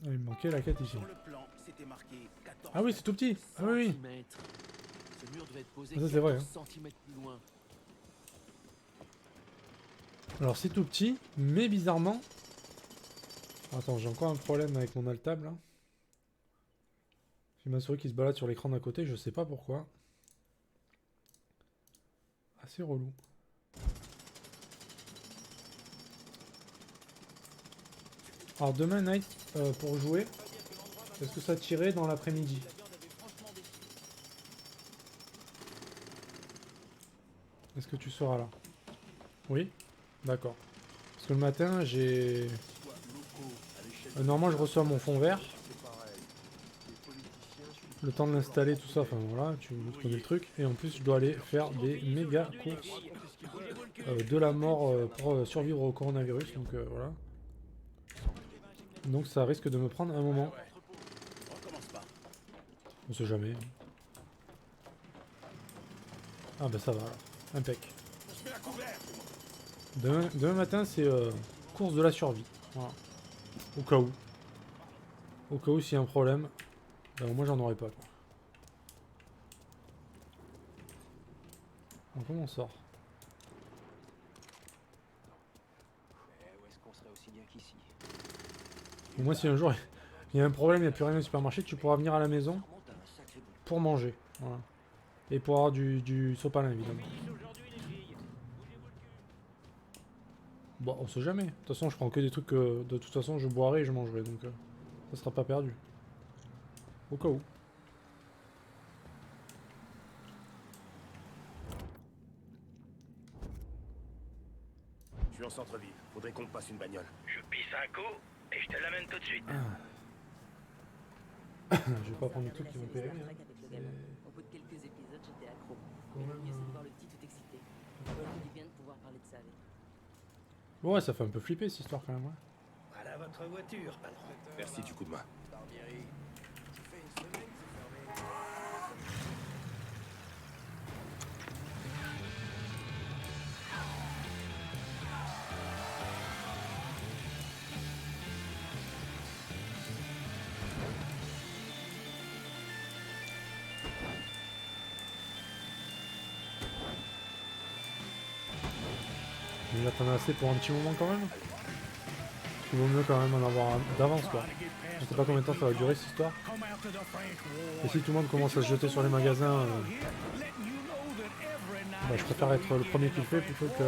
Ah, il me manquait la quête ici. Sur le plan, c'était marqué 14 Ah oui, c'est tout petit. Ah oui, oui. centimètres. Ce mur devait être posé Ah, ça, c'est vrai, 14 hein. centimètres plus loin. Alors c'est tout petit, mais bizarrement... Attends, j'ai encore un problème avec mon altable là. J'ai ma souris qui se balade sur l'écran d'à côté, je sais pas pourquoi. Assez relou. Alors demain Night, pour jouer, est-ce que ça tirait dans l'après-midi? Est-ce que tu seras là? Oui? D'accord. Parce que le matin, j'ai... normalement, je reçois mon fond vert. Le temps de l'installer, tout ça, enfin voilà, tu connais le truc. Et en plus, je dois aller faire des méga courses de la mort pour survivre au coronavirus. Donc voilà. Donc ça risque de me prendre un moment. Recommence pas. On sait jamais. Ah bah ça va alors. Impec. On se met à couvert. Demain matin, c'est course de la survie. Voilà. Au cas où. Au cas où s'il y a un problème, ben, moi j'en aurais pas quoi. Alors, comment on sort? Où est-ce qu'on serait aussi bien qu'ici? Au moins si un jour il y a un problème, il n'y a plus rien au supermarché, tu pourras venir à la maison pour manger. Voilà. Et pour avoir du sopalin évidemment. Bon, on sait jamais. De toute façon, je prends que des trucs que de toute façon je boirai et je mangerai, donc ça sera pas perdu. Au cas où. Je suis en centre-ville. Faudrait qu'on me passe une bagnole. Je pisse un coup et je te l'amène tout de suite. Je vais pas prendre des trucs qui vont périr. Hein. Au bout de quelques épisodes, j'étais accro. Quand Mais le même, mieux, c'est de voir le petit tout excité. Ça fait du bien de pouvoir parler de ça avec. Ouais, ça fait un peu flipper cette histoire quand même. Ouais. Voilà votre voiture, patron. Merci du coup de main. Mais là, t'en as assez pour un petit moment quand même. Il vaut mieux quand même en avoir d'avance quoi. On sait pas combien de temps ça va durer cette histoire. Et si tout le monde commence à se jeter sur les magasins, bah, je préfère être le premier qui le fait plutôt que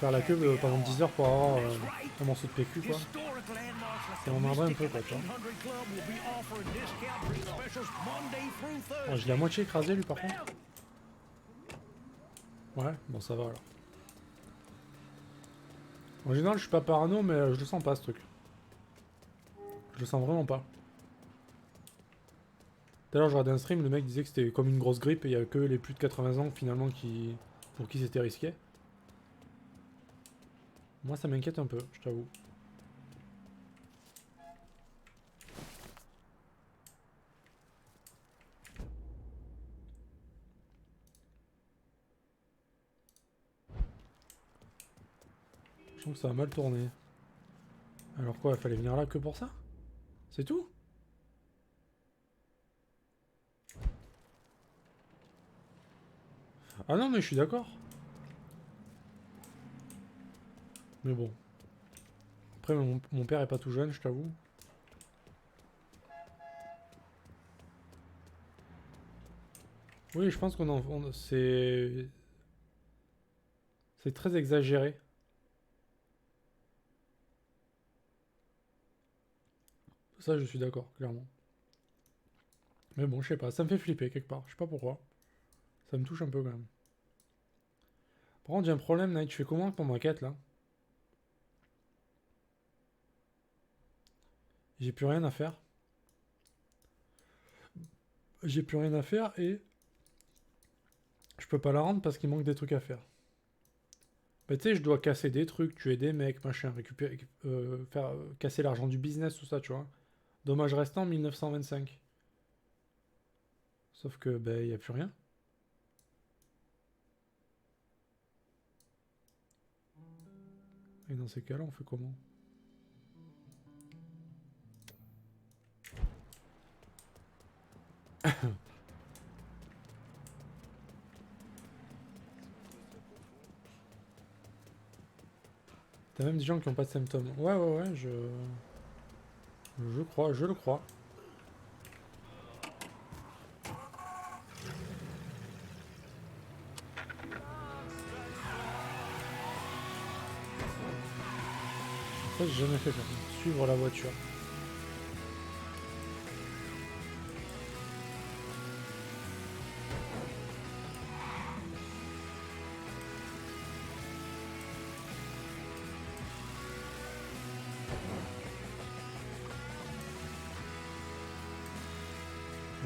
faire la queue pendant 10 heures pour avoir un morceau de PQ quoi. Ça m'emmerderait un peu quoi, tu vois. Oh, je l'ai à moitié écrasé lui par contre. Ouais, bon ça va alors. En général je suis pas parano mais je le sens pas ce truc. Je le sens vraiment pas. Tout à l'heure je regardais un stream, le mec disait que c'était comme une grosse grippe et il y a que les plus de 80 ans finalement pour qui c'était risqué. Moi ça m'inquiète un peu, je t'avoue. Je sens que ça va mal tourner. Alors quoi, il fallait venir là que pour ça? C'est tout? Ah non mais je suis d'accord. Mais bon. Après mon père est pas tout jeune, je t'avoue. Oui, je pense c'est très exagéré. Ça je suis d'accord, clairement. Mais bon, je sais pas, ça me fait flipper quelque part, je sais pas pourquoi. Ça me touche un peu quand même. Par contre, j'ai un problème, Night, tu fais comment pour ma quête là? J'ai plus rien à faire. J'ai plus rien à faire et je peux pas la rendre parce qu'il manque des trucs à faire. Bah tu sais, je dois casser des trucs, tuer des mecs, machin, récupérer, casser l'argent du business, tout ça, tu vois. Dommage restant, 1925. Sauf que, ben, y a plus rien. Et dans ces cas-là, on fait comment? T'as même des gens qui ont pas de symptômes. Ouais, ouais, ouais, je crois, je le crois. Ça, j'ai jamais fait ça. Suivre la voiture.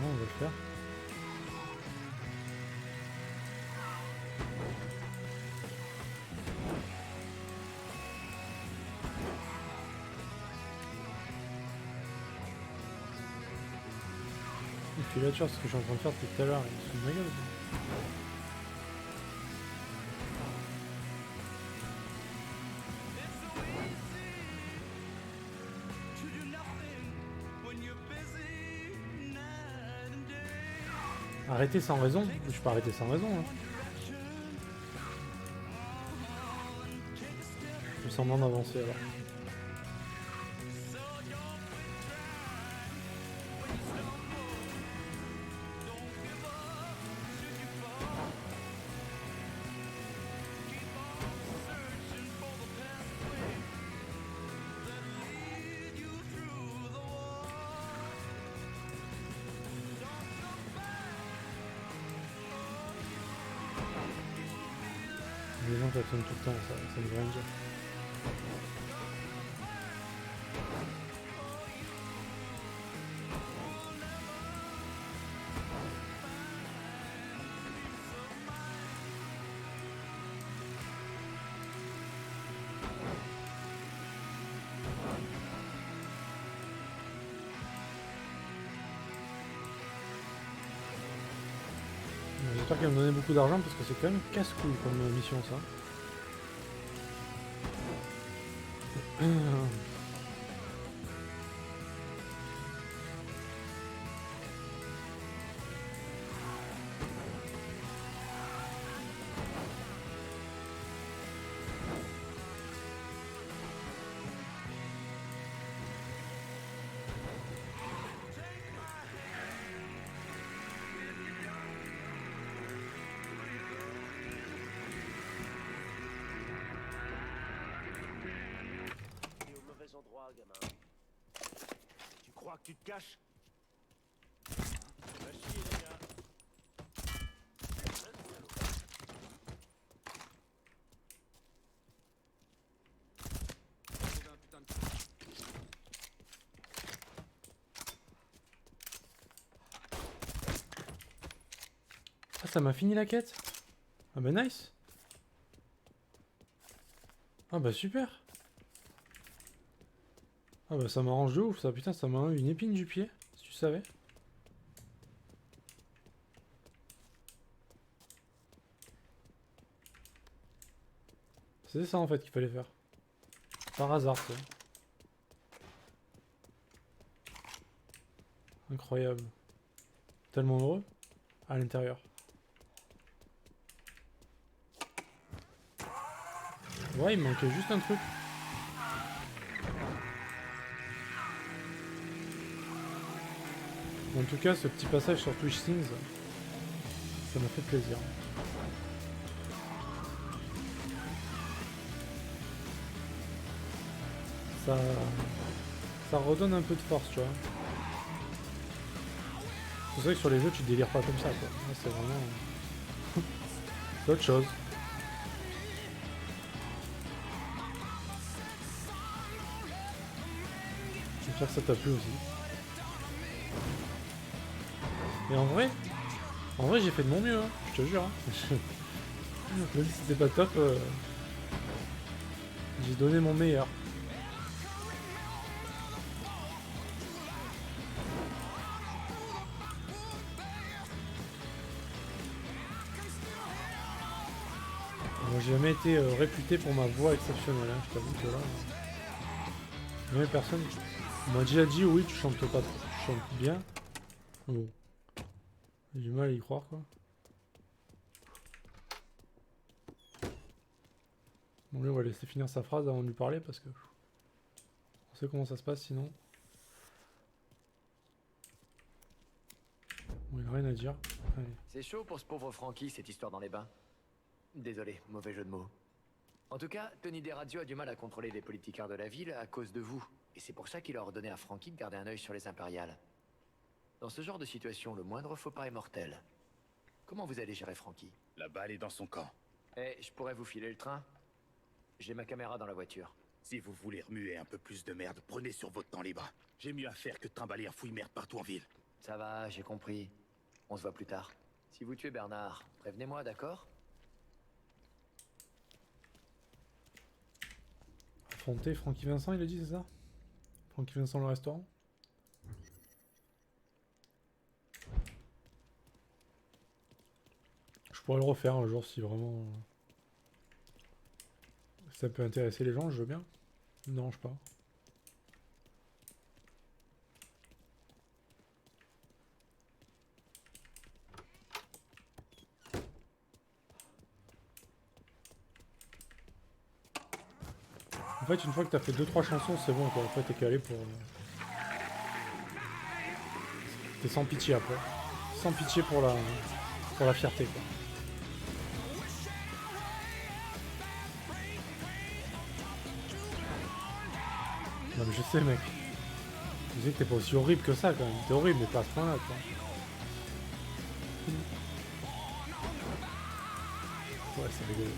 Non, on va le faire. Une filature, ce que je suis en train de faire depuis tout à l'heure, il se fout de ma gueule. Arrêter sans raison? Je peux arrêter sans raison. Hein. Je fais semblant d'avancer alors. Les gens klaxonnent tout le temps, ça me veut rien dire. J'espère qu'elle va me donner beaucoup d'argent parce que c'est quand même casse-couille comme mission ça. T'es au mauvais endroit, gamin. Tu crois que tu te caches? Va chier, les gars. Ah, ça m'a fini la quête? Ah bah nice. Ah bah super. Ah bah ça m'arrange de ouf ça, putain ça m'a enlevé une épine du pied, si tu savais. C'est ça en fait qu'il fallait faire. Par hasard, ça. Incroyable. Tellement heureux. À l'intérieur. Ouais, il me manquait juste un truc. En tout cas, ce petit passage sur Twitch Things, ça m'a fait plaisir. Ça redonne un peu de force, tu vois. C'est vrai que sur les jeux, tu délires pas comme ça, quoi. Là, c'est vraiment... c'est autre chose. J'espère que ça t'a plu aussi. Et en vrai j'ai fait de mon mieux, hein, je te jure. Hein. Même si c'était pas top, j'ai donné mon meilleur. Moi j'ai jamais été réputé pour ma voix exceptionnelle, hein. Je t'avoue que là... Jamais personne m'a déjà dit oui tu chantes pas trop, tu chantes bien. Bon. J'ai du mal à y croire quoi. Bon lui on va laisser finir sa phrase avant de lui parler parce que on sait comment ça se passe sinon. Bon il a rien à dire. Allez. C'est chaud pour ce pauvre Frankie, cette histoire dans les bains. Désolé, mauvais jeu de mots. En tout cas, Tony DeRazio a du mal à contrôler les politiciens de la ville à cause de vous. Et c'est pour ça qu'il a ordonné à Frankie de garder un œil sur les impériales. Dans ce genre de situation, le moindre faux pas est mortel. Comment vous allez gérer Frankie? La balle est dans son camp. Eh, je pourrais vous filer le train? J'ai ma caméra dans la voiture. Si vous voulez remuer un peu plus de merde, prenez sur votre temps libre. J'ai mieux à faire que de trimballer un fouille-merde partout en ville. Ça va, j'ai compris. On se voit plus tard. Si vous tuez Bernard, prévenez-moi, d'accord? Affronter Francky Vincent, il a dit, c'est ça? Francky Vincent le restaurant? Je pourrais le refaire un jour si vraiment ça peut intéresser les gens, je veux bien. Non, je sais pas. En fait, une fois que t'as fait 2-3 chansons, c'est bon quoi. Après, t'es calé pour. T'es sans pitié après. Sans pitié pour la fierté quoi. Non mais je sais mec. Je sais que t'es pas aussi horrible que ça quand même. T'es horrible mais pas à ce point là quoi. Ouais c'est rigolo.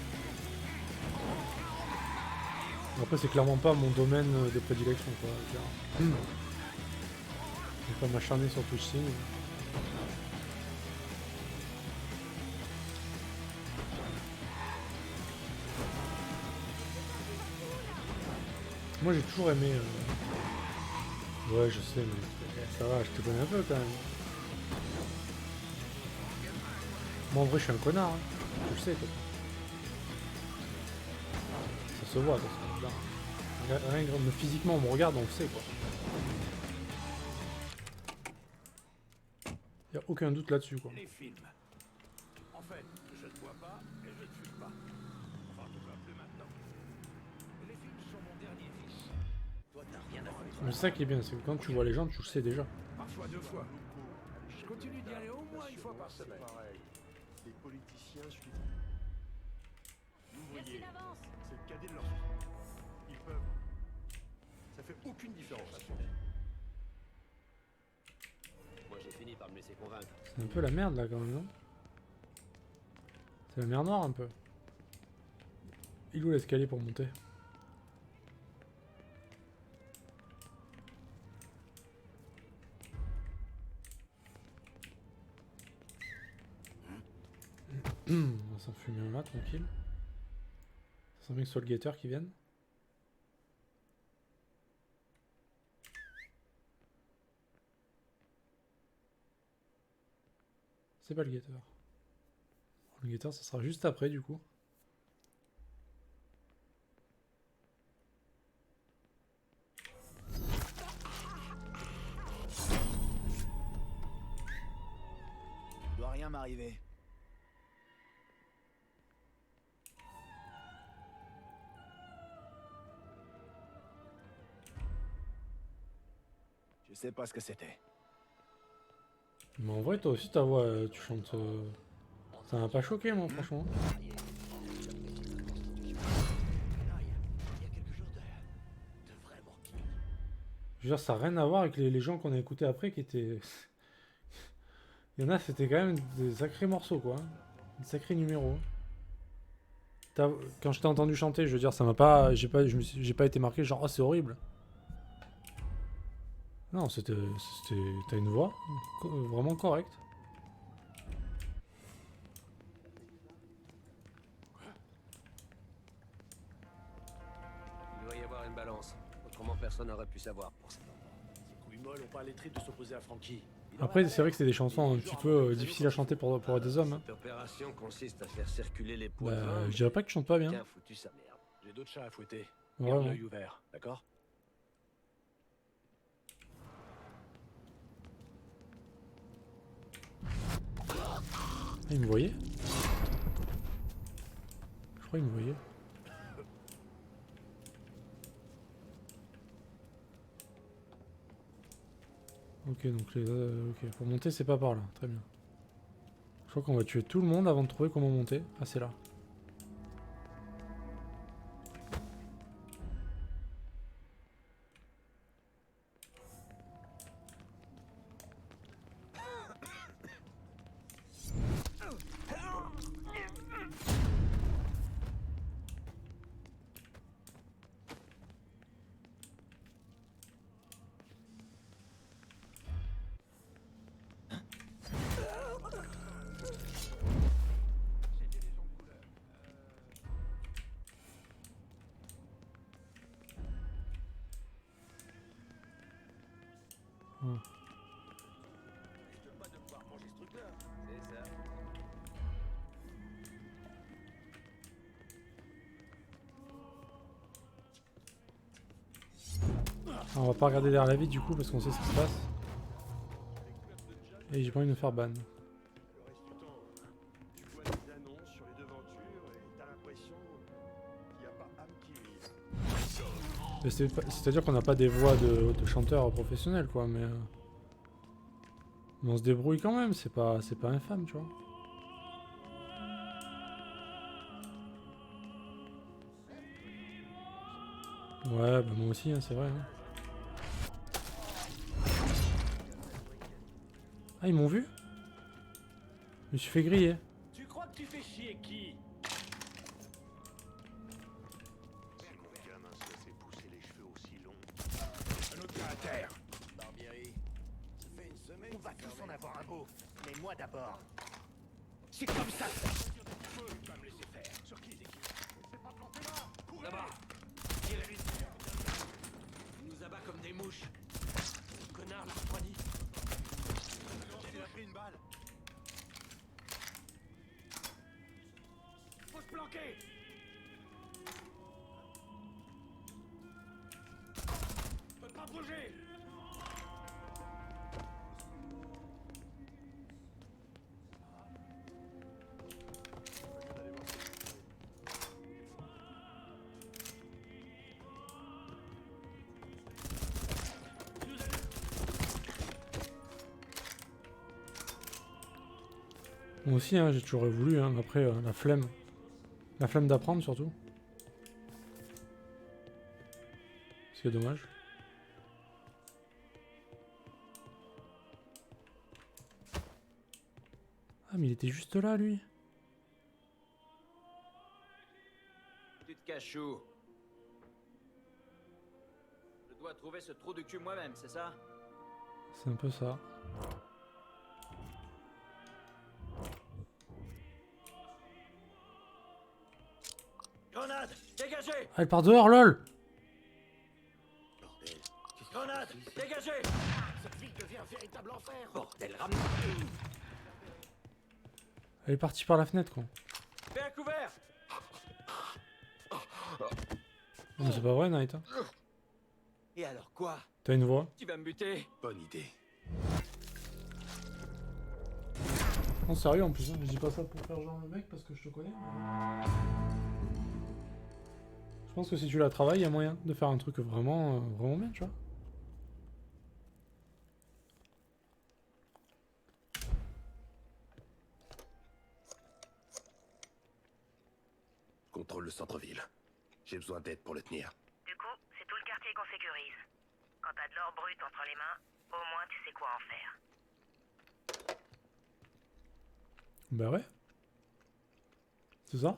Après c'est clairement pas mon domaine de prédilection quoi. Je vais pas m'acharner sur Twitch Sing. Moi j'ai toujours aimé. Ouais je sais mais ça va, je te connais un peu quand même. Moi en vrai je suis un connard, hein. Tu le sais toi. Ça se voit, rien que physiquement on me regarde, on le sait quoi. Y a aucun doute là-dessus quoi. Les films. En fait, je ne bois pas et je ne fume pas. Enfin, en tout cas, plus maintenant. Les films sont mon dernier vice. Toi, t'as rien à foutre. Mais c'est ça qui est bien, c'est que quand tu vois les gens, tu le sais déjà. Parfois 2 fois. Je continue d'y aller au moins une fois par semaine. Les politiciens suivent. Vous voyez, c'est le cadet de leur vie. Ils peuvent. Ça fait aucune différence. Moi, j'ai fini par me laisser convaincre. C'est un peu la merde là quand même, non? C'est la mer Noire un peu. Il est où l'escalier pour monter? On va s'en fumer un là, tranquille. Ça sent bien que ce soit le guetteur qui vienne. C'est pas le guetteur. Le guetteur, ça sera juste après du coup. Il doit rien m'arriver. Je sais pas ce que c'était. Mais en vrai, toi aussi, ta voix, tu chantes. Ça m'a pas choqué, moi, franchement. Il y a quelque chose de vraiment qui. Je veux dire, ça n'a rien à voir avec les gens qu'on a écoutés après qui étaient. Il y en a, c'était quand même des sacrés morceaux, quoi. Des sacrés numéros. Quand je t'ai entendu chanter, je veux dire, ça m'a pas. J'ai pas été marqué, genre, oh, c'est horrible. Non, c'était. T'as une voix vraiment correcte. Il doit y avoir une balance. Autrement, personne n'aurait pu savoir pour cet endroit. Ces couilles molles ont pas les tripes de s'opposer à Frankie. Après, c'est vrai que c'est des chansons un petit peu difficiles à chanter pour des hommes. Hein. Cette opération consiste à faire circuler les poids de Bah, vin. je dirais pas que tu chantes pas bien. Tiens, foutu sa merde. J'ai d'autres chats à fouetter. Ouais, Garde ouais. l'œil ouvert, d'accord? il me voyait? Je crois qu'il me voyait. Ok, donc les... ok, pour monter c'est pas par là, très bien. Je crois qu'on va tuer tout le monde avant de trouver comment monter. Ah, c'est là. Hmm. Je pas de pouvoir manger ce truc-là. C'est ça. Ah, on va pas regarder derrière la vitre du coup parce qu'on sait ce qui se passe. Et j'ai pas envie de me faire ban. Le reste du temps, tu vois des annonces sur les devantures et t'as l'impression qu'il n'y a pas âme qui vive. C'est-à-dire qu'on n'a pas des voix de chanteurs professionnels quoi, mais on se débrouille quand même, c'est pas infâme, tu vois. Ouais, bah moi aussi, hein, c'est vrai. Hein. Ah, ils m'ont vu? Je me suis fait griller. Tu crois que tu fais chier qui? Si mon gamin se laissait pousser les cheveux aussi longs. Un autre caractère. Barbieri, ça fait une semaine. On va tous en avoir un beau. Mais moi d'abord. C'est comme ça. Tu peux pas me laisser faire. Sur qui les équipes? C'est pas planté là. Courez. Là-bas. Tirez vite. Il nous abat comme des mouches. Le connard l'a refroidi. Il a pris une balle. Faut se planquer. Je peux pas bouger. Moi aussi, hein, j'ai toujours voulu, hein, après la flemme. La flemme d'apprendre surtout. C'est dommage. Ah, mais il était juste là, lui. Tu te caches où? Je dois trouver ce trou de cul moi-même, c'est ça? C'est un peu ça. Grenade. Dégagez. Ah, elle part dehors, lol! Bordel. Grenade. Dégagez. Cette ville devient un véritable enfer. Bordel, ramenez. Elle est partie par la fenêtre, quoi. Fais un couvert. Non, mais c'est pas vrai, Night. Hein. Et alors quoi? T'as une voix? Tu vas me buter? Bonne idée. Non, sérieux en plus, hein. Je dis pas ça pour faire genre le mec parce que je te connais. Je pense que si tu la travailles, il y a moyen de faire un truc vraiment, vraiment bien, tu vois. Contrôle le centre-ville. J'ai besoin d'aide pour le tenir. Du coup, c'est tout le quartier qu'on sécurise. Quand t'as de l'or brut entre les mains, au moins tu sais quoi en faire. Bah ouais. C'est ça.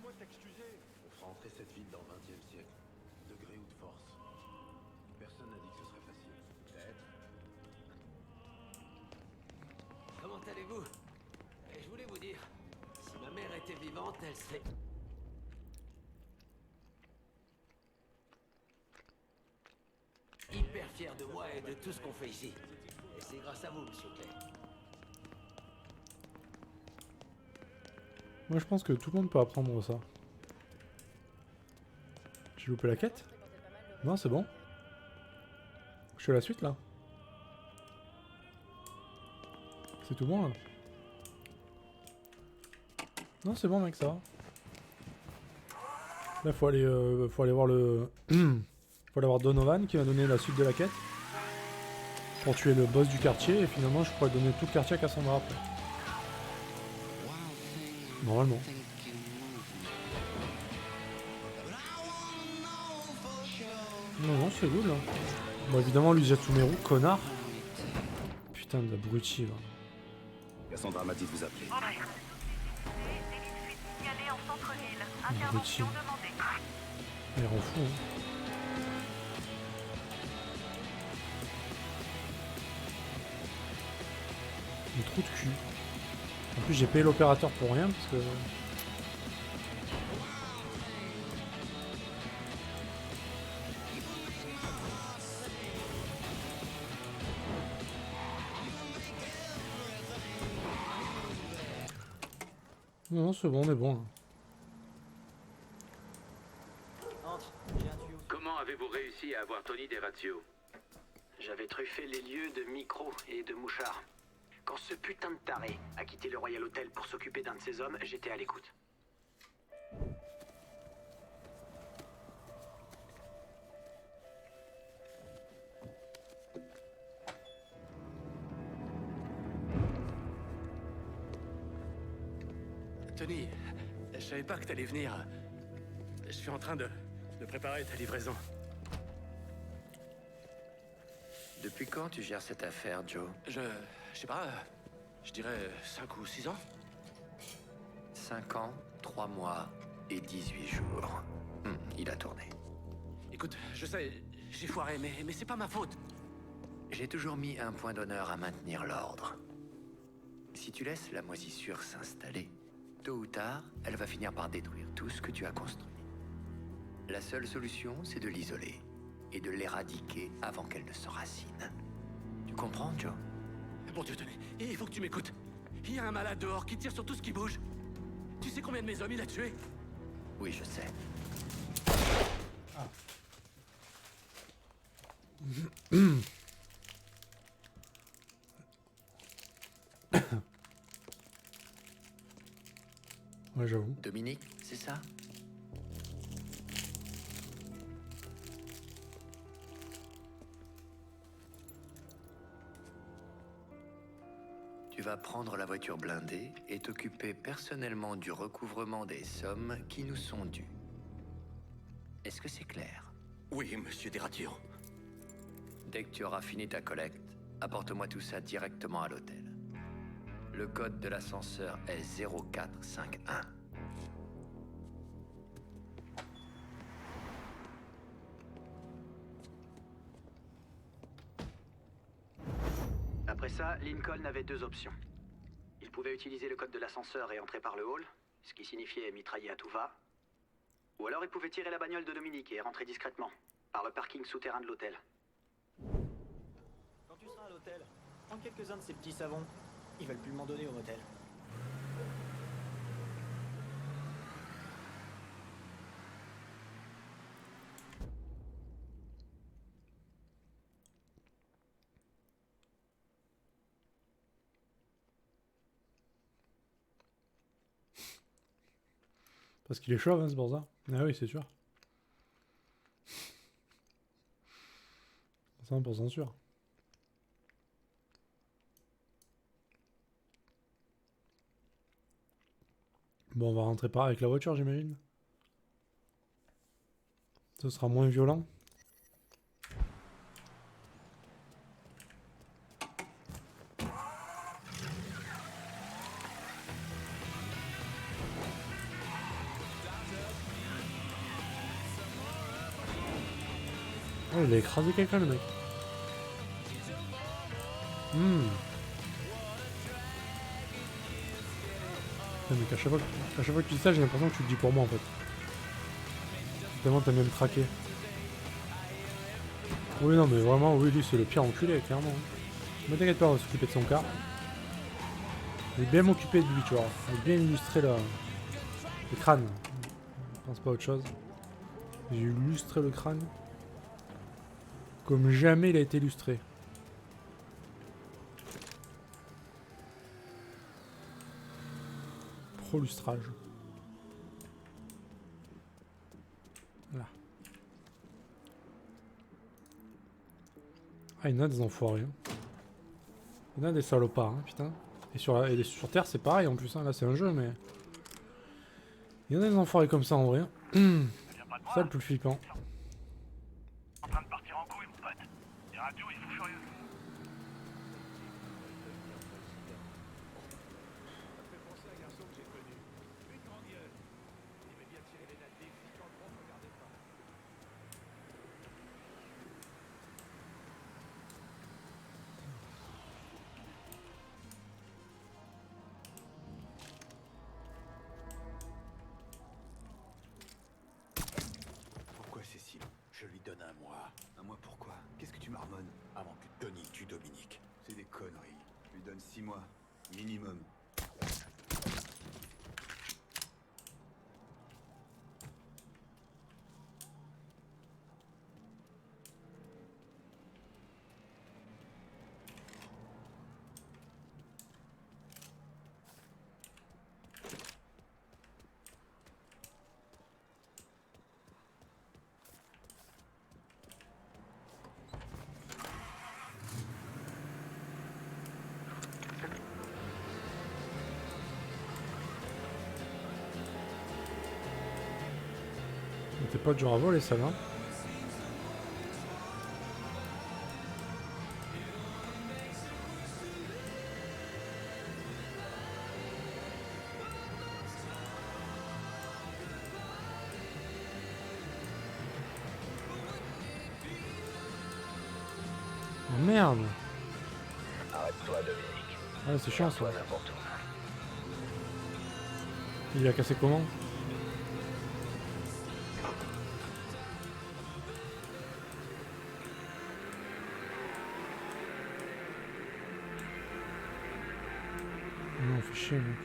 Moi t'excuser. On fera entrer cette ville dans le XXe siècle. De gré ou de force. Personne n'a dit que ce serait facile. Peut-être. Comment allez-vous? Et je voulais vous dire, si ma mère était vivante, elle serait... hyper fière de moi et de tout ce qu'on fait ici. Et c'est grâce à vous, monsieur Clay. Moi je pense que tout le monde peut apprendre ça. J'ai loupé la quête? Non, c'est bon. Je fais la suite là. C'est tout bon là. Non, c'est bon mec, ça va. Là faut aller voir le... faut aller voir Donovan qui va donner la suite de la quête. Pour tuer le boss du quartier et finalement je pourrais donner tout le quartier à Cassandra après. Normalement. Non, c'est cool là. Bon, évidemment, lui Jatsumeru, connard. Putain d'abruti là. Cassandra m'a dit de vous appeler. Abruti. Il rend fou, hein. Un trou de cul. En plus, j'ai payé l'opérateur pour rien parce que. Non, c'est bon, on est bon là. Entre, j'ai un tuyau. Comment avez-vous réussi à avoir Tony DeRazio? J'avais truffé les lieux de micros et de mouchards. Quand ce putain de taré a quitté le Royal Hotel pour s'occuper d'un de ses hommes, j'étais à l'écoute. Tony, je savais pas que t'allais venir. Je suis en train de préparer ta livraison. Depuis quand tu gères cette affaire, Joe? Je sais pas, je dirais 5 ou 6 ans. 5 ans, 3 mois et 18 jours. Il a tourné. Écoute, je sais, j'ai foiré, mais c'est pas ma faute. J'ai toujours mis un point d'honneur à maintenir l'ordre. Si tu laisses la moisissure s'installer, tôt ou tard, elle va finir par détruire tout ce que tu as construit. La seule solution, c'est de l'isoler et de l'éradiquer avant qu'elle ne s'enracine. Tu comprends, Joe? Bon Dieu, Tony, il faut que tu m'écoutes. Il y a un malade dehors qui tire sur tout ce qui bouge. Tu sais combien de mes hommes il a tué? Oui, je sais. Ouais, j'avoue. Dominique, c'est ça? Tu vas prendre la voiture blindée et t'occuper personnellement du recouvrement des sommes qui nous sont dues. Est-ce que c'est clair? Oui, monsieur DeRazio. Dès que tu auras fini ta collecte, apporte-moi tout ça directement à l'hôtel. Le code de l'ascenseur est 0451. Après ça, Lincoln avait deux options. Il pouvait utiliser le code de l'ascenseur et entrer par le hall, ce qui signifiait mitrailler à tout va. Ou alors il pouvait tirer la bagnole de Dominique et rentrer discrètement, par le parking souterrain de l'hôtel. Quand tu seras à l'hôtel, prends quelques-uns de ces petits savons. Ils veulent plus m'en donner au motel. Parce qu'il est chauve, hein, c'est pour ça. Ah oui, c'est sûr. 100% sûr. Bon, on va rentrer par avec la voiture, j'imagine. Ce sera moins violent. Oh, il a écrasé quelqu'un, le mec. Ouais, mec, à chaque fois que tu dis ça, j'ai l'impression que tu le dis pour moi en fait. Tellement t'as même traqué. Oui, non, mais vraiment, oui, lui c'est le pire enculé, clairement. Mais t'inquiète pas, on va s'occuper de son cas. Je vais bien m'occuper de lui, tu vois. Je vais bien illustrer Le crâne. Je pense pas à autre chose. J'ai illustré le crâne. Comme jamais il a été illustré. Pro-lustrage. Voilà. Ah, il y en a des enfoirés. Hein. Il y en a des salopards, hein, putain. Et sur Terre, c'est pareil en plus. Hein. Là, c'est un jeu, mais. Il y en a des enfoirés comme ça en vrai. Hein. Ça, le plus flippant. En train de partir en couille, mon pote. Les radios, ils font furieux. Ça me fait penser à un garçon que j'ai connu. Une grande gueule. Il aimait bien tirer les nattes des filles quand le prof regardait pas. Pourquoi Cécile? Je lui donne un mois. Un mois pourquoi? Qu'est-ce que tu marmonnes? Avant que Tony tue Dominique. C'est des conneries. Je lui donne 6 mois. Minimum. T'es pas dur à voler, ça va. Oh merde. Arrête-toi, Dominique. Ouais, c'est chiant ça. Toi n'importe où. Il a cassé comment? Non, fait chier, mec.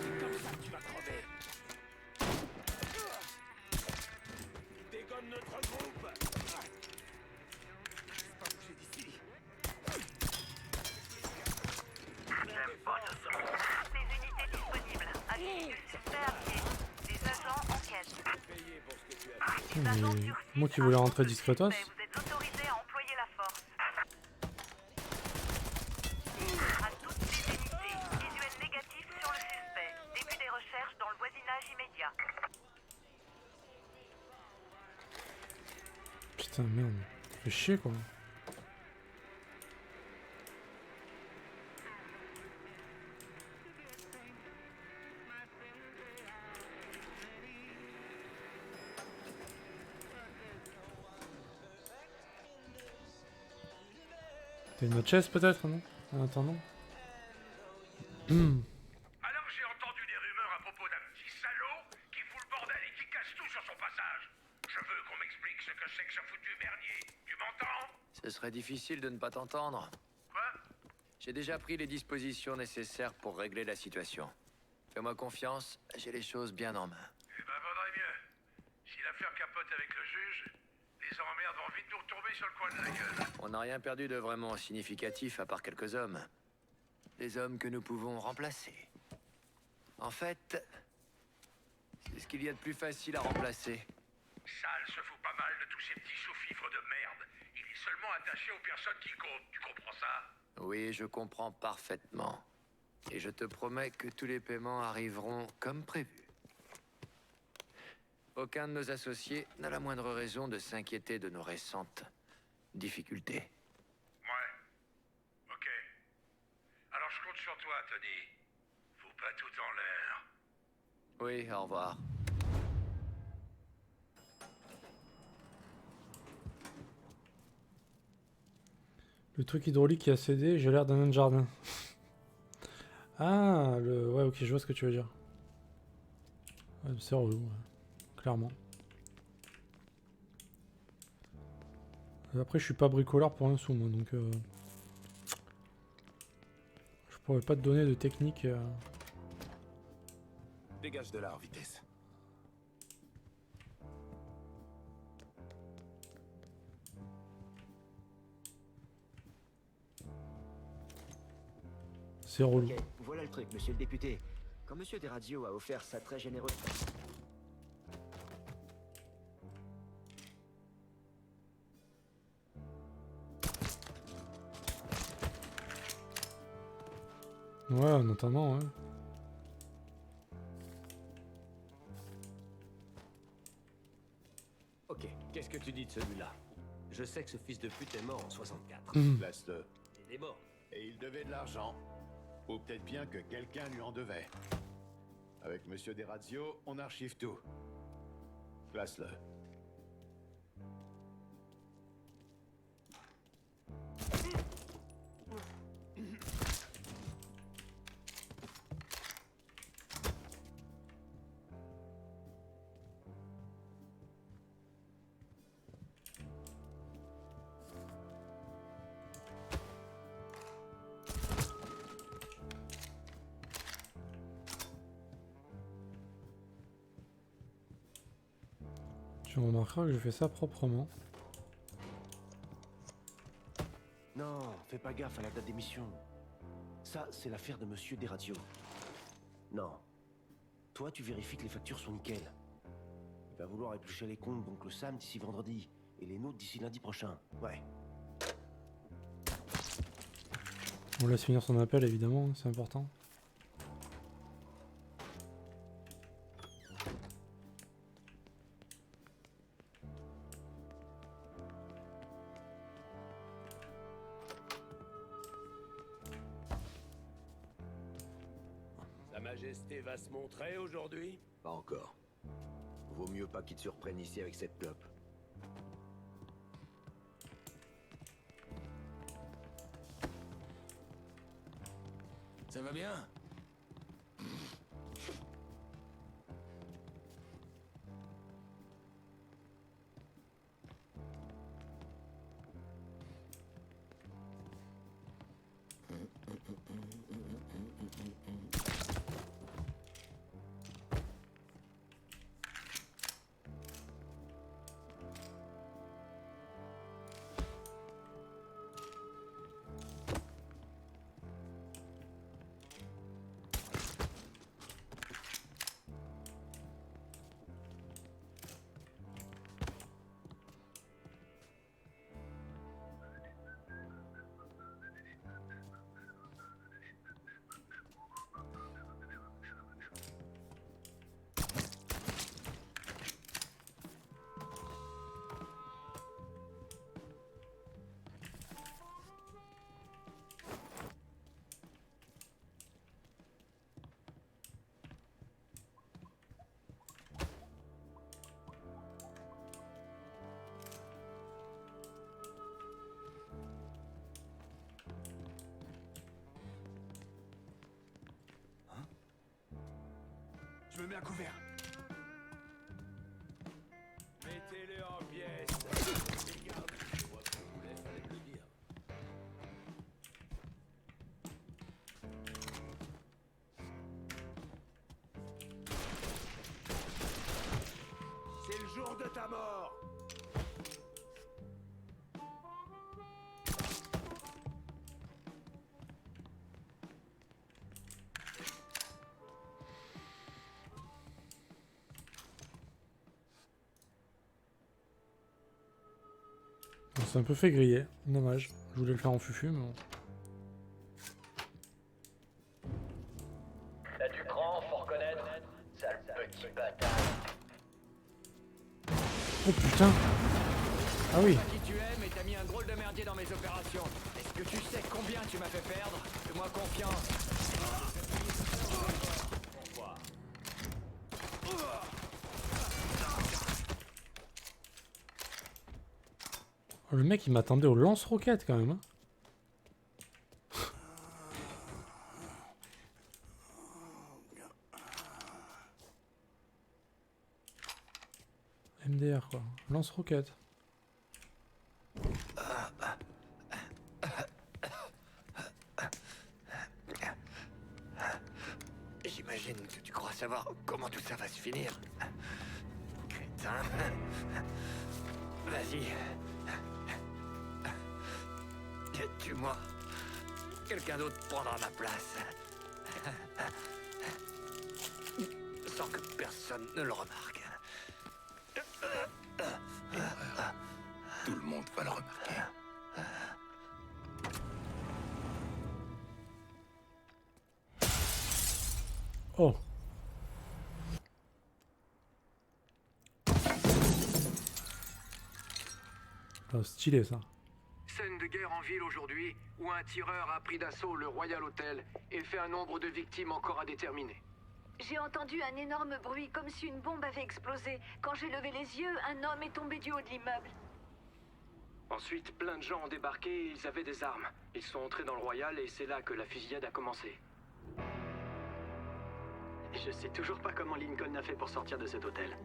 C'est comme ça que tu vas crever. Dégonne notre groupe. Pas bouger d'ici. J'aime pas ce son. Toutes les unités disponibles. Activité suspect à pied. Des agents en quête. Payé pour ce que tu as fait. Des agents Mais sur moi site qui voulais à rentrer bord de discretos. suspect. Vous êtes autorisé à employer la force. À toutes les unités. Visuel négatif sur le suspect. Début des recherches dans le voisinage immédiat. Putain, merde. Fait chier, quoi. T'as une autre chaise peut-être, non? En attendant. Alors j'ai entendu des rumeurs à propos d'un petit salaud qui fout le bordel et qui casse tout sur son passage. Je veux qu'on m'explique ce que c'est que ce foutu merdier. Tu m'entends? Ce serait difficile de ne pas t'entendre. Quoi? J'ai déjà pris les dispositions nécessaires pour régler la situation. Fais-moi confiance, j'ai les choses bien en main. Eh ben vaudrait mieux. Si l'affaire capote avec le juge, les emmerdes vont vite nous retomber sur le coin de la gueule. On n'a rien perdu de vraiment significatif à part quelques hommes. Des hommes que nous pouvons remplacer. En fait, c'est ce qu'il y a de plus facile à remplacer. Sale se fout pas mal de tous ces petits sous-fifres de merde. Il est seulement attaché aux personnes qui comptent. Tu comprends ça? Oui, je comprends parfaitement. Et je te promets que tous les paiements arriveront comme prévu. Aucun de nos associés n'a la moindre raison de s'inquiéter de nos récentes difficultés. Ouais. Ok. Alors je compte sur toi, Tony. Faut pas tout en l'air. Oui, au revoir. Le truc hydraulique qui a cédé, j'ai l'air d'un nain de jardin. Ah, le... Ouais, ok, je vois ce que tu veux dire. Ouais, c'est relou, ouais. Clairement. Après, je suis pas bricoleur pour un sou, moi, donc... pourrais pas te donner de technique. Dégage de là en vitesse. C'est relou. Ok, voilà le truc, monsieur le député. Quand monsieur Desradios a offert sa très généreuse... Ouais, en attendant, ouais. Ok, qu'est-ce que tu dis de celui-là? Je sais que ce fils de pute est mort en 64. Laisse-le. Il est mort. Et il devait de l'argent. Ou peut-être bien que quelqu'un lui en devait. Avec Monsieur Desradios, on archive tout. Place-le. Tu remarqueras que je fais ça proprement. Non, fais pas gaffe à la date d'émission. Ça, c'est l'affaire de monsieur Desradios. Non. Toi, tu vérifies que les factures sont nickel. Il va vouloir éplucher les comptes d'oncle Sam d'ici vendredi. Et les nôtres d'ici lundi prochain. Ouais. On laisse finir son appel, évidemment, c'est important. Sa Majesté va se montrer aujourd'hui? Pas encore. Vaut mieux pas qu'il te surprenne ici avec cette clope. Ça va bien? Je me mets à couvert. Mettez-le en pièces. Regarde, je vois qu'on voulait, fallait me le dire. C'est le jour de ta mort. C'est un peu fait griller, dommage. Je voulais le faire en fufu, mais bon. T'as du cran, faut reconnaître. Sale petit bâtard. Oh putain! Ah oui! Qui tu es, mais t'as mis un drôle de merdier dans mes opérations. Est-ce que tu sais combien tu m'as fait perdre? Fais-moi confiance. Oh, le mec il m'attendait au lance-roquette quand même. Hein. MDR quoi, lance-roquette. crois savoir comment tout ça va se finir? Crétin. Vas-y. Tue-moi. Quelqu'un d'autre prendra ma place. Sans que personne ne le remarque. Tout le monde va le remarquer. Oh. Ah, stylé ça. Scène de guerre en ville aujourd'hui, où un tireur a pris d'assaut le Royal Hotel et fait un nombre de victimes encore à déterminer. J'ai entendu un énorme bruit, comme si une bombe avait explosé. Quand j'ai levé les yeux, un homme est tombé du haut de l'immeuble. Ensuite, plein de gens ont débarqué et ils avaient des armes. Ils sont entrés dans le Royal et c'est là que la fusillade a commencé. Je sais toujours pas comment Lincoln a fait pour sortir de cet hôtel.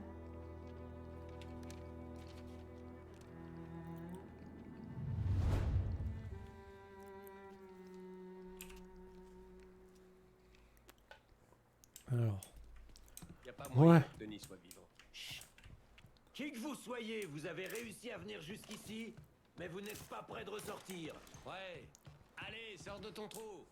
Alors. Y a pas moyen Ouais. que Denis soit vivant. Chut. Qui que vous soyez, vous avez réussi à venir jusqu'ici, mais vous n'êtes pas prêt de ressortir. Ouais. Allez, sors de ton trou.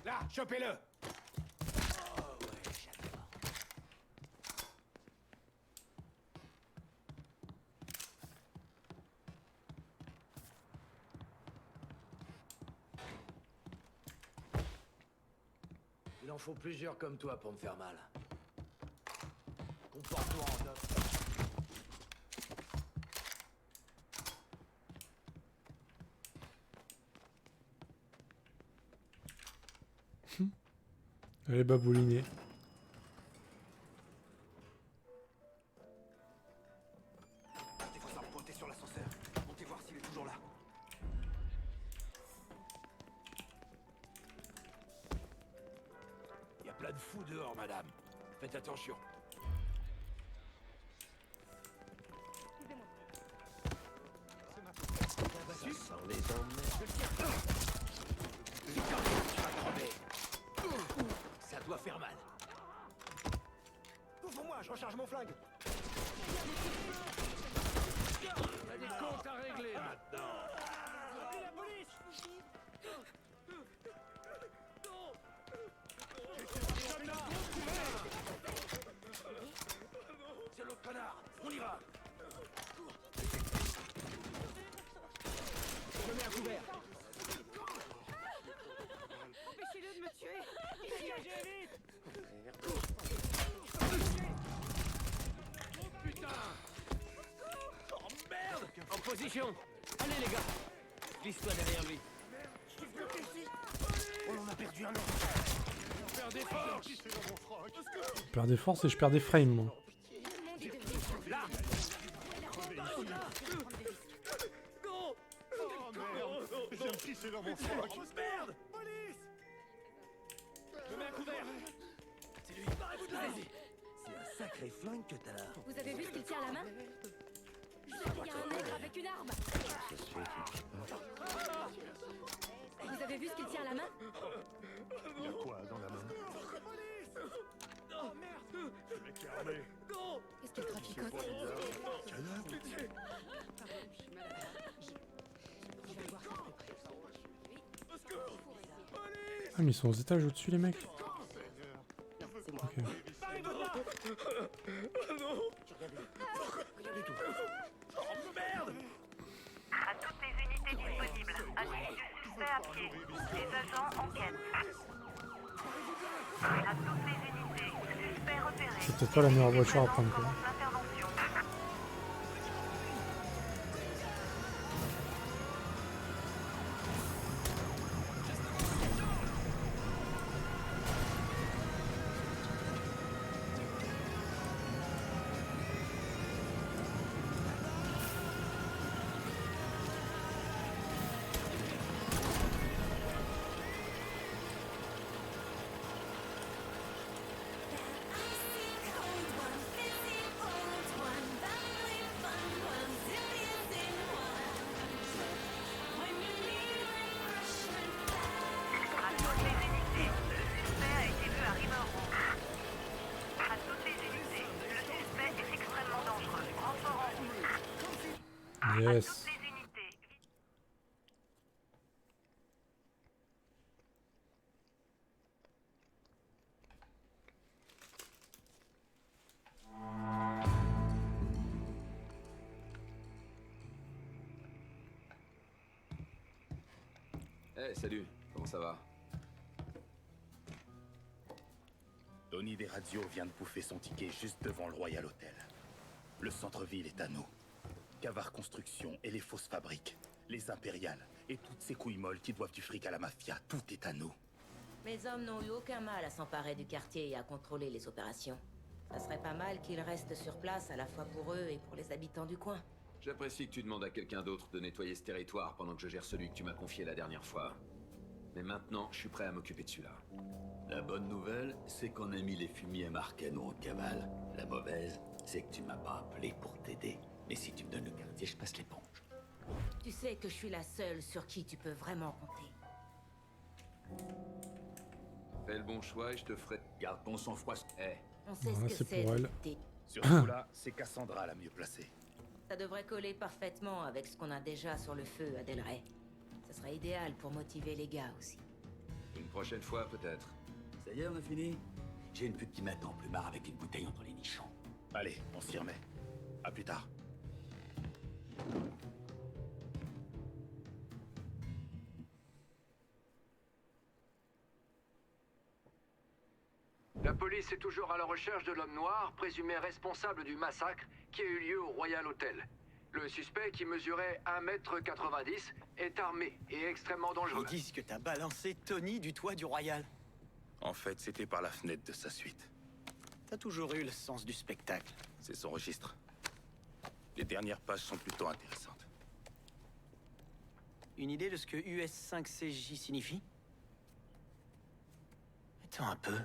Là, chopez-le. Oh ouais, j'adore. Il en faut plusieurs comme toi pour me faire mal. Comporte-toi en homme. Elle est baboulinée. Il faut s'appointer sur l'ascenseur. Montez voir s'il est toujours là. Il y a plein de fous dehors, madame. Faites attention. Ça sent les emmerdes. Tu vas crever. Ça doit faire mal. Ouvre-moi, je recharge mon flingue. T'as des comptes à régler maintenant. Appelez la police. C'est l'autre connard. On y va. Je me mets à couvert. Empêchez-le de me tuer. Dégagez vite. Oh putain. Oh merde. En position. Allez les gars. Glisse-toi derrière lui. Je suis bloqué ici. Oh, on a perdu un autre. On perd des forces. Je perds des forces et je perds des frames, moi. Là. Non. Oh merde. J'ai me pissé dans mon froc. Merde. Police. Je me mets à couvert. C'est lui. Barrez-vous de là. C'est un sacré flingue que t'as là. Vous avez vu ce qu'il tient à la main? Il y a un nègre avec une arme. Vous avez vu ce qu'il tient à la main? Il y a quoi dans la main? Oh merde. Le mec est armé. Non. Qu'est-ce qu'il traficote? Canard. Pitié. Ah, mais ils sont aux étages au-dessus, les mecs. Ok. À toutes les unités disponibles, à l'issue du suspect à pied. Les agents enquêtent. À toutes les unités, suspect repéré. C'est peut-être pas la meilleure voiture à prendre, quoi. L'intervention. Yes. Eh, salut, comment ça va? Tony DeRazio vient de bouffer son ticket juste devant le Royal Hotel. Le centre-ville est à nous. Cavar Construction et les fausses fabriques, les impériales et toutes ces couilles molles qui doivent du fric à la mafia, tout est à nous. Mes hommes n'ont eu aucun mal à s'emparer du quartier et à contrôler les opérations. Ça serait pas mal qu'ils restent sur place à la fois pour eux et pour les habitants du coin. J'apprécie que tu demandes à quelqu'un d'autre de nettoyer ce territoire pendant que je gère celui que tu m'as confié la dernière fois. Mais maintenant, je suis prêt à m'occuper de celui-là. La bonne nouvelle, c'est qu'on a mis les fumiers Marcano en cavale. La mauvaise, c'est que tu m'as pas appelé pour t'aider. Mais si tu me donnes le quartier, je passe l'éponge. Tu sais que je suis la seule sur qui tu peux vraiment compter. Fais le bon choix et je te ferai... Garde ton sang-froid. On sait Voilà, ce que c'est pour elle. Surtout là, c'est Cassandra la mieux placée. Ça devrait coller parfaitement avec ce qu'on a déjà sur le feu à Del Rey. Ça serait idéal pour motiver les gars aussi. Une prochaine fois, peut-être. Ça y est, on a fini? J'ai une pute qui m'attend, plus marre avec une bouteille entre les nichons. Allez, on s'y remet. À plus tard. La police est toujours à la recherche de l'homme noir, présumé responsable du massacre qui a eu lieu au Royal Hotel. Le suspect, qui mesurait 1m90, est armé et extrêmement dangereux. Ils disent que t'as balancé Tony du toit du Royal. En fait, c'était par la fenêtre de sa suite. T'as toujours eu le sens du spectacle. C'est son registre. Les dernières pages sont plutôt intéressantes. Une idée de ce que US5CJ signifie? Attends un peu.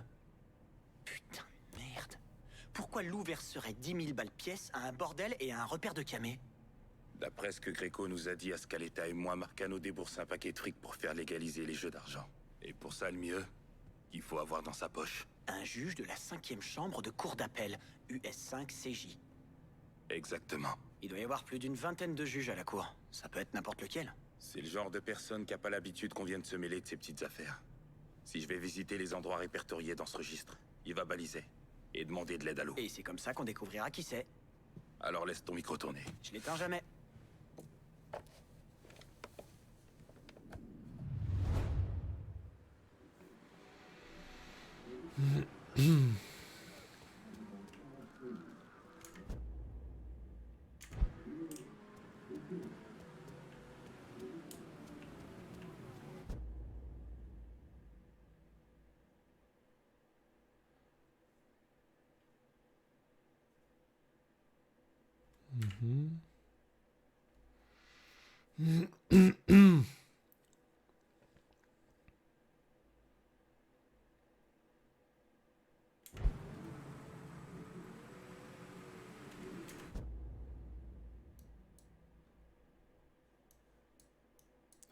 Putain, merde. Pourquoi Lou verserait 10 000 balles pièce à un bordel et à un repère de camé? D'après ce que Greco nous a dit, Ascaleta et moi, Marcano débourse un paquet de fric pour faire légaliser les jeux d'argent. Et pour ça, le mieux, il faut avoir dans sa poche. Un juge de la 5e chambre de cour d'appel, US5CJ. Exactement. Il doit y avoir plus d'une vingtaine de juges à la cour. Ça peut être n'importe lequel. C'est le genre de personne qui n'a pas l'habitude qu'on vienne se mêler de ses petites affaires. Si je vais visiter les endroits répertoriés dans ce registre, il va baliser et demander de l'aide à l'eau. Et c'est comme ça qu'on découvrira qui c'est. Alors laisse ton micro tourner. Je l'éteins jamais.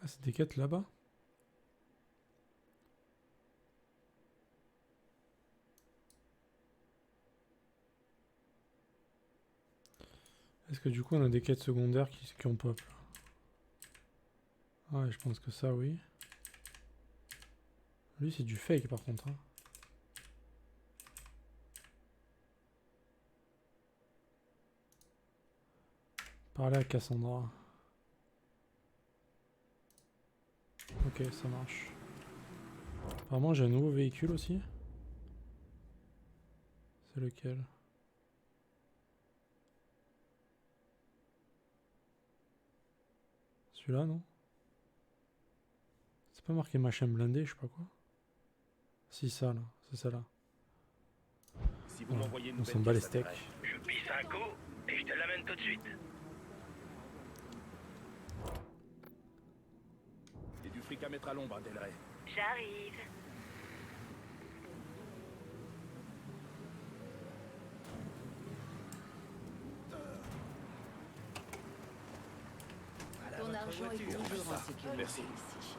Ah, c'est des quêtes là-bas? Est-ce que du coup on a des quêtes secondaires qui ont pop là? Ouais, je pense que ça, oui. Lui, c'est du fake par contre. Hein. Parler à Cassandra. Ok, ça marche. Apparemment, j'ai un nouveau véhicule aussi. C'est lequel? Celui-là, non? C'est pas marqué machin blindé, je sais pas quoi. Si, ça là, c'est ça là. Si vous m'envoyez une on s'en bat les steaks. Je pisse un coup et je te l'amène tout de suite. Et du fric à mettre à l'ombre, Del Rey. J'arrive. Ton argent est toujours en sécurité Merci. ici.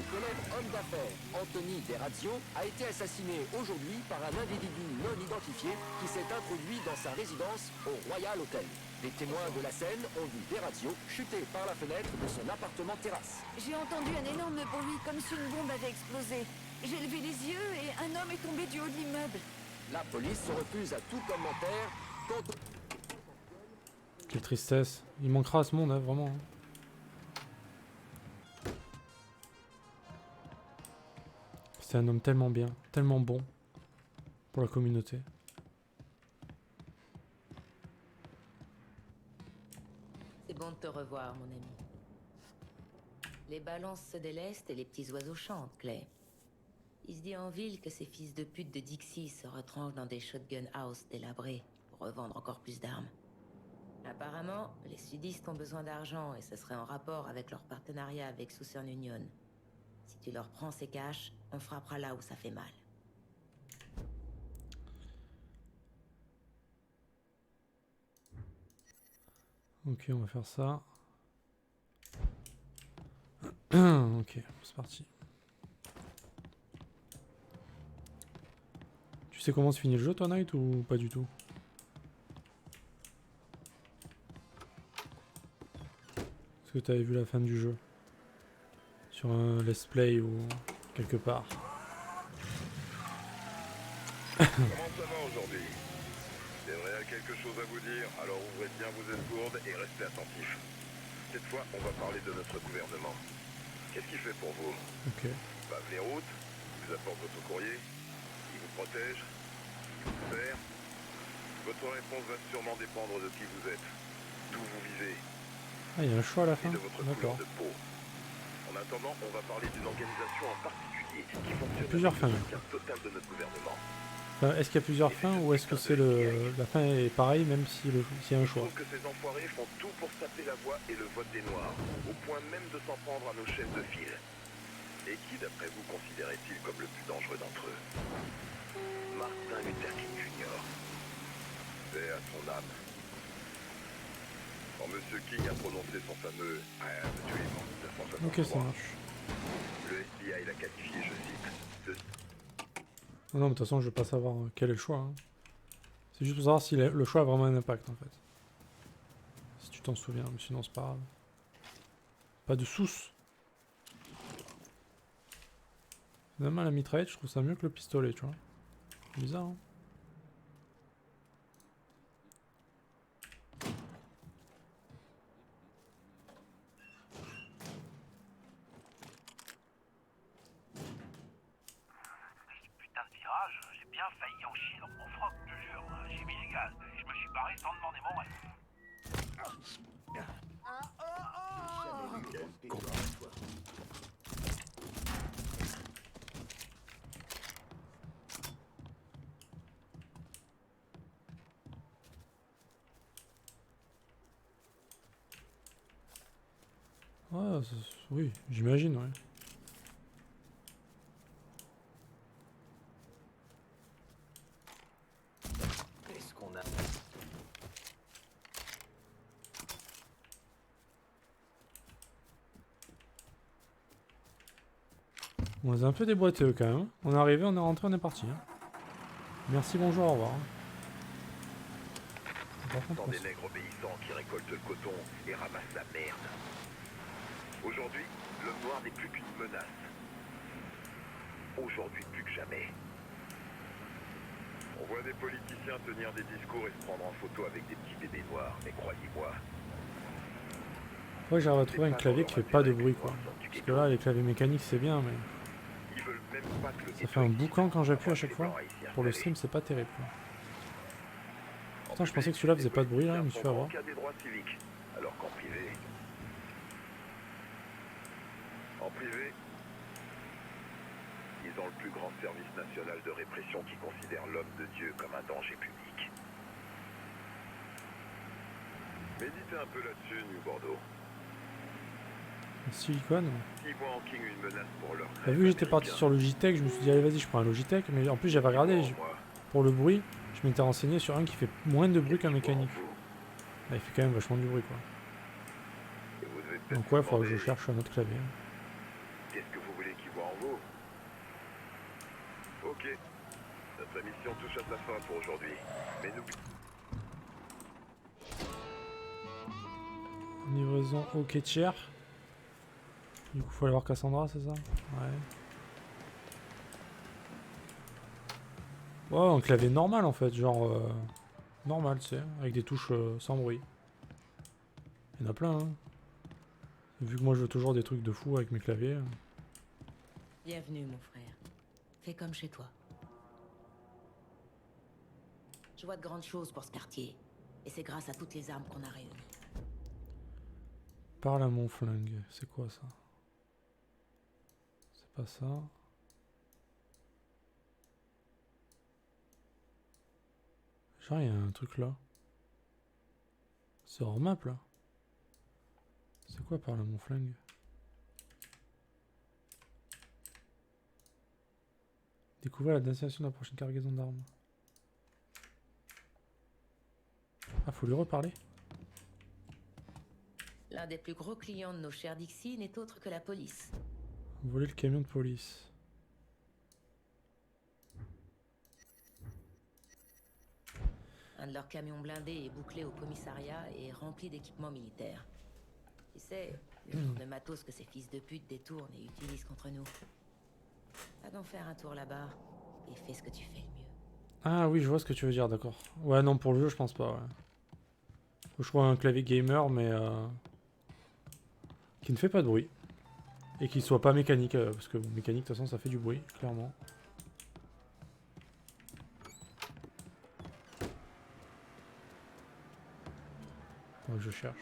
célèbre homme d'affaires, Anthony DeRazio, a été assassiné aujourd'hui par un individu non identifié qui s'est introduit dans sa résidence au Royal Hotel. Des témoins de la scène ont vu DeRazio chuter par la fenêtre de son appartement terrasse. J'ai entendu un énorme bruit, comme si une bombe avait explosé. J'ai levé les yeux et un homme est tombé du haut de l'immeuble. La police se refuse à tout commentaire quant au... Quelle tristesse. Il manquera à ce monde, hein, vraiment. Hein. C'est un homme tellement bien, tellement bon pour la communauté. C'est bon de te revoir, mon ami. Les balances se délestent et les petits oiseaux chantent, Clay. Il se dit en ville que ces fils de pute de Dixie se retranchent dans des shotgun house délabrés pour revendre encore plus d'armes. Apparemment, les sudistes ont besoin d'argent et ce serait en rapport avec leur partenariat avec Southern Union. Si tu leur prends ces cash, on frappera là où ça fait mal. Ok, on va faire ça. Ok, c'est parti. Tu sais comment se finit le jeu, toi, Knight, ou pas du tout? Est-ce que tu avais vu la fin du jeu? Sur un let's play ou quelque part? Comment ça va aujourd'hui? C'est vrai, quelque chose à vous dire, alors ouvrez bien vos esgourdes et restez attentifs. Cette fois, on va parler de notre gouvernement. Qu'est-ce qu'il fait pour vous? Ok. Pave les routes, il vous apporte votre courrier, il vous protège, il vous sert. Votre réponse va sûrement dépendre de qui vous êtes, d'où vous vivez. Ah, il y a un choix à la fin? Et de votre couleur D'accord. de peau. En attendant, on va parler d'une organisation en particulier qui fonctionne Plusieurs avec le fins. soutien total de notre gouvernement. Enfin, est-ce qu'il y a plusieurs fins ou est-ce que c'est la fin est pareille même si s'il y a un choix? Je trouve que ces enfoirés font tout pour taper la voix et le vote des Noirs, au point même de s'en prendre à nos chefs de file. Et qui, d'après vous, considérait-il comme le plus dangereux d'entre eux? Martin Luther King Jr. Paix à son âme. Quand M. King a prononcé son fameux « I am the dream » en 1963, Ok, ça marche. le FBI l'a qualifié, je cite, de... Non, mais de toute façon, je veux pas savoir quel est le choix. Hein. C'est juste pour savoir si le choix a vraiment un impact, en fait. Si tu t'en souviens, mais sinon c'est pas grave. Pas de sous. Finalement, la mitraillette, je trouve ça mieux que le pistolet, tu vois. Bizarre, hein. Putain de virage, j'ai bien failli en chier dans mon froc, je te jure. J'ai mis les gaz et je me suis barré sans demander mon rêve. Ouais, oui, j'imagine, ouais. Qu'est-ce qu'on a? On les a un peu déboîtés eux quand même. On est arrivé, on est rentré, on est parti. Hein. Merci, bonjour, au revoir. Par contre, Tant des nègres obéissants qui récoltent le coton et ramassent la merde. Aujourd'hui, l'homme noir n'est plus qu'une menace. Aujourd'hui, plus que jamais. On voit des politiciens tenir des discours et se prendre en photo avec des petits bébés noirs, mais croyez-moi. Ouais, j'arrive à trouver un clavier qui fait pas de bruit, quoi. Parce que là, les claviers mécaniques, c'est bien, mais... Ils veulent même pas que le Ça fait un boucan quand j'appuie à chaque fois. Pour le stream, c'est pas terrible, quoi. Putain, je pensais que celui-là faisait pas de bruit, là, je me suis fait avoir. Il y a des droits civiques, alors qu'en privé... En privé, ils ont le plus grand service national de répression qui considère l'homme de Dieu comme un danger public. Méditez un peu là-dessus, New Bordeaux. Silicone. S'ils voient en King une menace pour leur... T'as vu que j'étais parti sur Logitech, je me suis dit allez vas-y je prends un Logitech, mais en plus j'avais regardé, pour le bruit, je m'étais renseigné sur un qui fait moins de bruit qu'un mécanique. Là, il fait quand même vachement du bruit, quoi. Donc ouais, il faudra que je cherche un autre clavier. Qu'est-ce que vous voulez qu'il Ok. Notre mission touche à sa fin pour aujourd'hui. Mais n'oublie... Livraison au quai de Cher. Du coup, faut aller voir Cassandra, c'est ça? Ouais. Ouais, un clavier normal en fait, genre normal, tu sais, avec des touches sans bruit. Il y en a plein, hein. Vu que moi je veux toujours des trucs de fou avec mes claviers. Bienvenue, mon frère. Fais comme chez toi. Je vois de grandes choses pour ce quartier. Et c'est grâce à toutes les armes qu'on a réunies. Parle à mon flingue, c'est quoi ça? C'est pas ça. Genre, il y a un truc là. C'est hors map là. C'est quoi par là mon flingue? Découvrir la destination de la prochaine cargaison d'armes. Ah, faut lui reparler. L'un des plus gros clients de nos chers Dixie n'est autre que la police. Voler le camion de police. Un de leurs camions blindés est bouclé au commissariat et rempli d'équipements militaires. Tu sais, le genre de matos que ces fils de pute détournent et utilisent contre nous. Va donc faire un tour là-bas et fais ce que tu fais le mieux. Ah oui, je vois ce que tu veux dire, d'accord. Ouais, non, pour le jeu, je pense pas, ouais. Faut que je trouve un clavier gamer, mais qui ne fait pas de bruit. Et qui soit pas mécanique, parce que bon, mécanique, de toute façon, ça fait du bruit, clairement. Ouais, je cherche.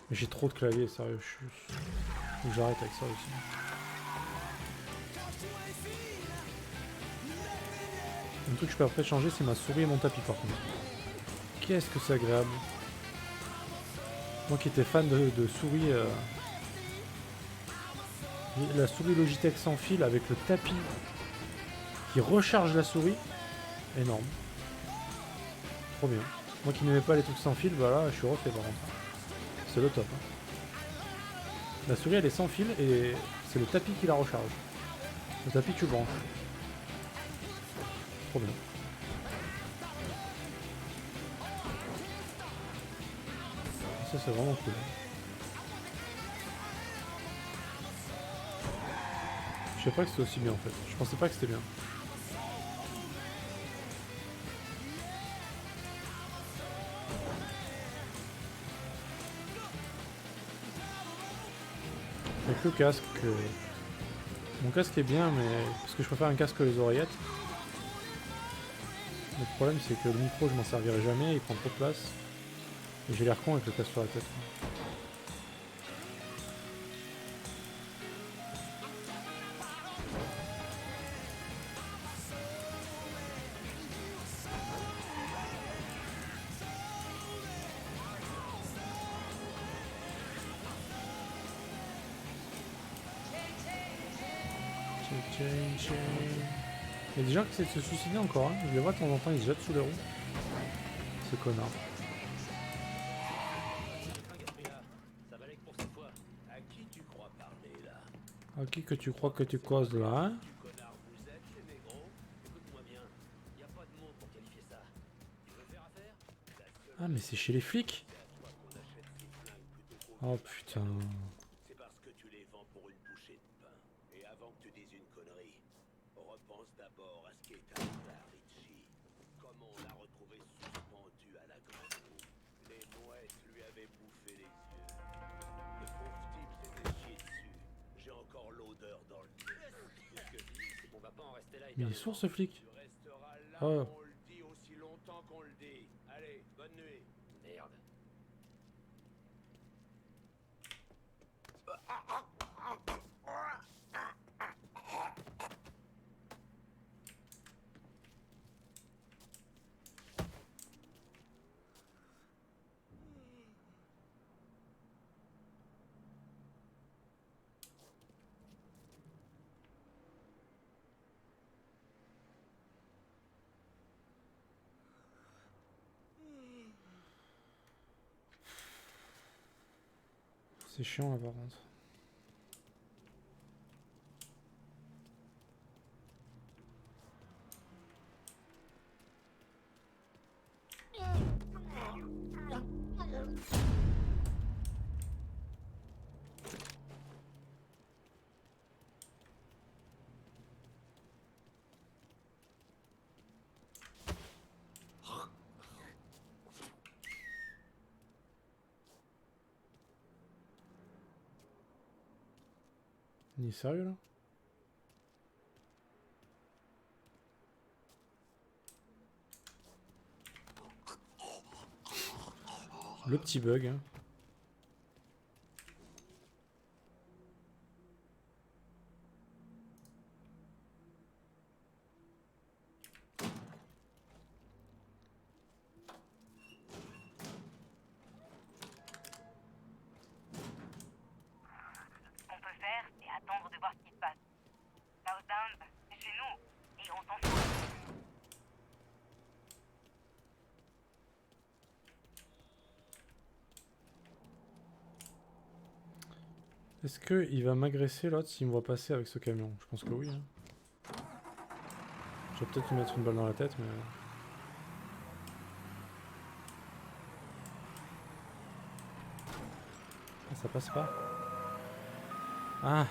Mais j'ai trop de claviers, sérieux, faut que j'arrête avec ça aussi. Un truc que je peux après changer, c'est ma souris et mon tapis par contre. Qu'est-ce que c'est agréable. Moi qui étais fan de souris, la souris Logitech sans fil avec le tapis qui recharge la souris, énorme. Trop bien. Moi qui n'aimais pas les trucs sans fil, bah là je suis refait par contre. C'est le top. Hein. La souris elle est sans fil et c'est le tapis qui la recharge. Le tapis tu le branches. Trop bien. Ça c'est vraiment cool. Je sais pas que c'était aussi bien en fait. Je pensais pas que c'était bien. Avec le casque, mon casque est bien, mais parce que je préfère un casque que les oreillettes. Le problème c'est que le micro je m'en servirai jamais, il prend trop de place. Et j'ai l'air con avec le casque sur la tête. Il y a des gens qui essaient de se suicider encore, hein. Je les vois de temps en temps, ils se jettent sous les roues. Ce connard. À qui que tu crois que tu causes là, hein? Ah mais c'est chez les flics? Oh putain. C'est parce que tu les vends pour une bouchée de pain. Et avant que tu dises une connerie, repense d'abord à ce qui est arrivé à Richie. Comment on l'a retrouvé suspendu à la grande roue. Les mouettes lui avaient bouffé les yeux. Le pauvre type s'était chié dessus. J'ai encore l'odeur dans le nez. Tout ce que je dis, c'est qu'on va pas en rester là. Mais il est sourd ce flic. Tu resteras là, Oh. on le dit aussi longtemps qu'on le dit. Allez, bonne nuit. Merde. C'est chiant là par contre. Il est sérieux là? Le petit bug. Hein. Ce qu'on peut faire, c'est attendre de voir ce qui se passe. Southbound, c'est chez nous, et on s'en fout. Est-ce qu'il va m'agresser l'autre s'il me voit passer avec ce camion? Je pense que oui. Hein. Je vais peut-être lui mettre une balle dans la tête, mais... Ah, ça passe pas. Ah!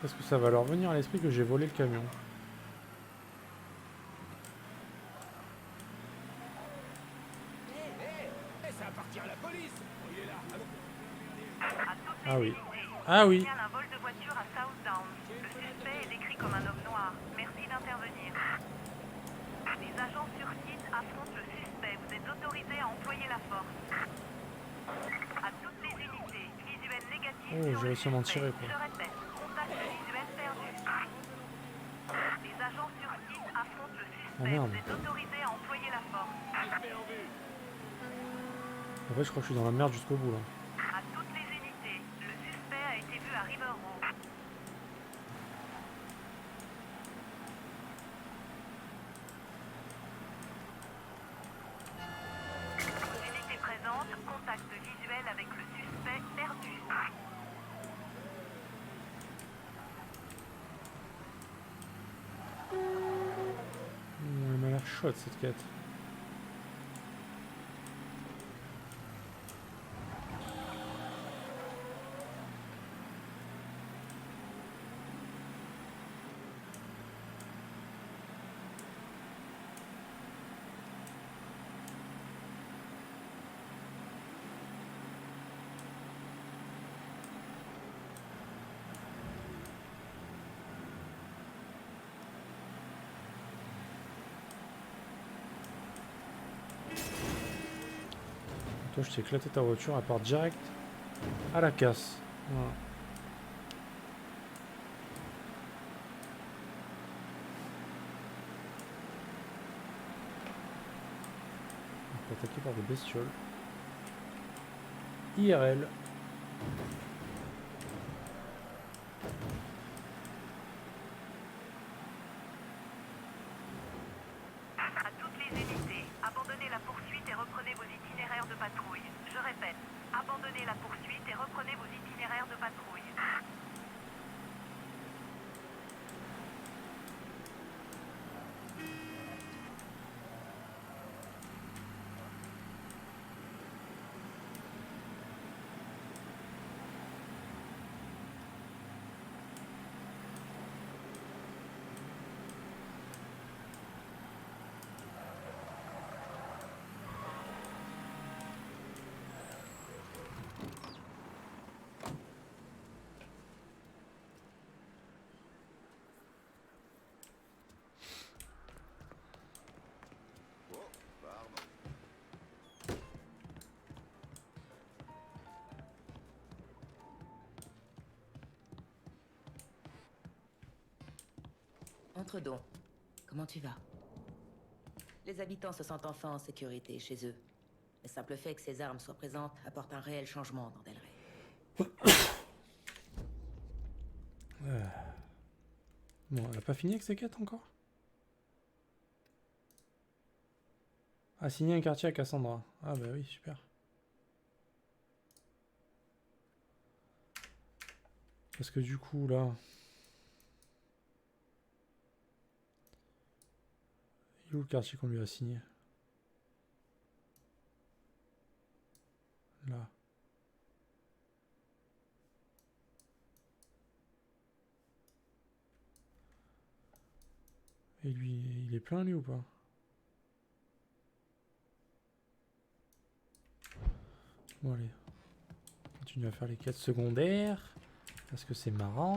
Est-ce que ça va leur venir à l'esprit que j'ai volé le camion? Ça appartient à la police. Il est là. Ah oui. Ah oui. Il y a un vol de voiture à Southdown. Le suspect est décrit comme un homme noir. Merci d'intervenir. Les agents sur site affrontent le suspect. Vous êtes autorisés à employer la force. À toutes les unités, visuel négatif Oh, sur j'ai le réussi à m'en suspect. tirer, quoi. Je répète, contact visuel perdu. Les agents sur site affrontent le suspect. Oh merde. Vous êtes autorisés à employer la force. En fait, je crois que je suis dans la merde jusqu'au bout là. À toutes les unités, le suspect a été vu à River Row. Unité présente, contact visuel avec le suspect perdu. Elle m'a l'air chaude cette quête. Toi, je t'ai éclaté ta voiture, elle part direct à la casse. Voilà. On peut attaquer par des bestioles. IRL. À toutes les unités, abandonnez la poursuite et reprenez vos itinéraires de patrouille. Je répète, abandonnez la poursuite et reprenez vos itinéraires de patrouille. Entre donc. Comment tu vas? Les habitants se sentent enfin en sécurité chez eux. Le simple fait que ces armes soient présentes apporte un réel changement dans Del Rey. Bon, elle a pas fini avec ses quêtes encore? Assigner un quartier à Cassandra. Ah bah oui, super. Parce que du coup, là... Il est où le quartier qu'on lui a assigné? Là. Et lui, il est plein lui ou pas? Bon allez. Continue à faire les quêtes secondaires. Parce que c'est marrant.